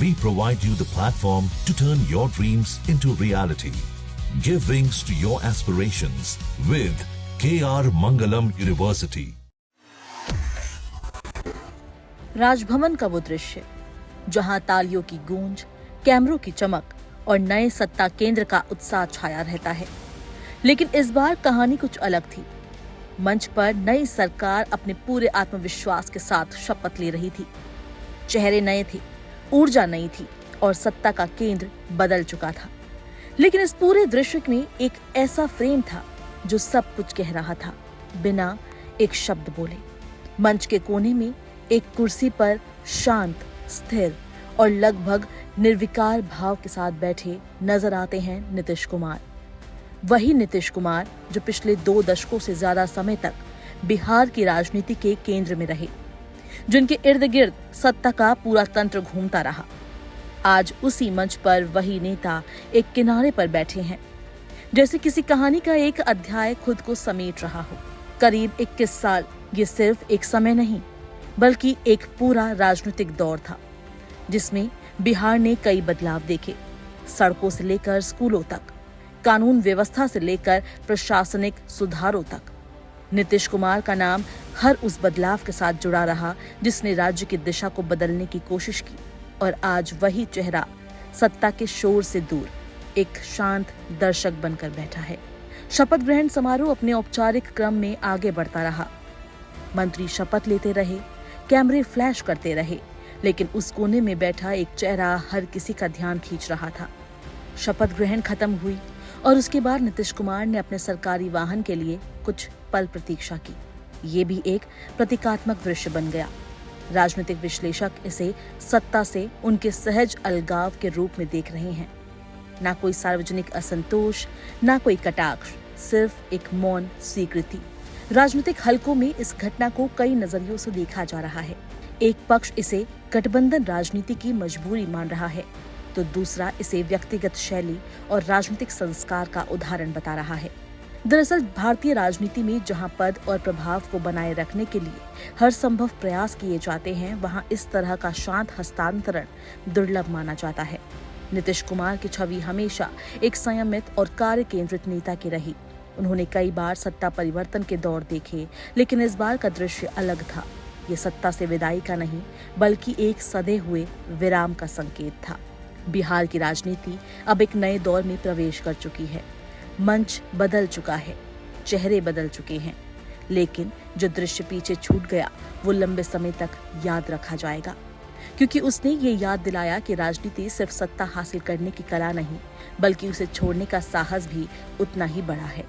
We provide you the platform to turn your dreams into reality. Give wings to your aspirations with KR Mangalam University. Raj Bhavan का वो दृश्य जहां तालियों की गूंज, कैमरों की चमक और नए सत्ता केंद्र का उत्साह छाया रहता है। लेकिन इस बार कहानी कुछ अलग थी। मंच पर नई सरकार अपने पूरे आत्मविश्वास के साथ शपथ ले रही थी। चेहरे नए थे, ऊर्जा नई थी और सत्ता का केंद्र बदल चुका था। लेकिन इस पूरे दृश्य में एक ऐसा फ्रेम था जो सब कुछ कह रहा था, बिना एक शब्द बोले। मंच के कोने में एक कुर्सी पर शांत, स्थिर और लगभग निर्विकार भाव के साथ बैठे नजर आते हैं नीतीश कुमार। वही नीतीश कुमार जो पिछले 2 दशकों से ज्यादा समय तक बिहार की राजनीति के केंद्र में रहे, जिनके इर्द गिर्द सत्ता का पूरा तंत्र घूमता रहा। आज उसी मंच पर वही नेता एक किनारे पर बैठे हैं, जैसे किसी कहानी का एक अध्याय खुद को समेट रहा हो। करीब 21 साल ये सिर्फ एक समय नहीं, बल्कि एक पूरा राजनीतिक दौर था, जिसमें बिहार ने कई बदलाव देखे। सड़कों से लेकर स्कूलों तक, कानून व्यवस्था से लेकर प्रशासनिक सुधारों तक। नीतीश कुमार का नाम हर उस बदलाव के साथ जुड़ा रहा जिसने राज्य की दिशा को बदलने की कोशिश की। और आज वही चेहरा सत्ता के शोर से दूर एक शांत दर्शक बनकर बैठा है। शपथ ग्रहण समारोह अपने औपचारिक क्रम में आगे बढ़ता रहा। मंत्री शपथ लेते रहे, कैमरे फ्लैश करते रहे, लेकिन उस कोने में बैठा एक चेहरा हर किसी का ध्यान खींच रहा था। शपथ ग्रहण खत्म हुई और उसके बाद नीतीश कुमार ने अपने सरकारी वाहन के लिए कुछ पल प्रतीक्षा की। ये भी एक प्रतीकात्मक दृश्य बन गया। राजनीतिक विश्लेषक इसे सत्ता से उनके सहज अलगाव के रूप में देख रहे हैं। ना कोई सार्वजनिक असंतोष, ना कोई कटाक्ष, सिर्फ एक मौन स्वीकृति। राजनीतिक हलकों में इस घटना को कई नजरियों से देखा जा रहा है। एक पक्ष इसे गठबंधन राजनीति की मजबूरी मान रहा है, तो दूसरा इसे व्यक्तिगत शैली और राजनीतिक संस्कार का उदाहरण बता रहा है। दरअसल भारतीय राजनीति में जहां पद और प्रभाव को बनाए रखने के लिए हर संभव प्रयास किए जाते हैं, वहां इस तरह का शांत हस्तांतरण दुर्लभ माना जाता है। नीतीश कुमार की छवि हमेशा एक संयमित और कार्य केंद्रित नेता की रही। उन्होंने कई बार सत्ता परिवर्तन के दौर देखे, लेकिन इस बार का दृश्य अलग था। ये सत्ता से विदाई का नहीं, बल्कि एक सधे हुए विराम का संकेत था। बिहार की राजनीति अब एक नए दौर में प्रवेश कर चुकी है। मंच बदल चुका है, चेहरे बदल चुके हैं, लेकिन जो दृश्य पीछे छूट गया वो लंबे समय तक याद रखा जाएगा, क्योंकि उसने ये याद दिलाया कि राजनीति सिर्फ सत्ता हासिल करने की कला नहीं, बल्कि उसे छोड़ने का साहस भी उतना ही बड़ा है।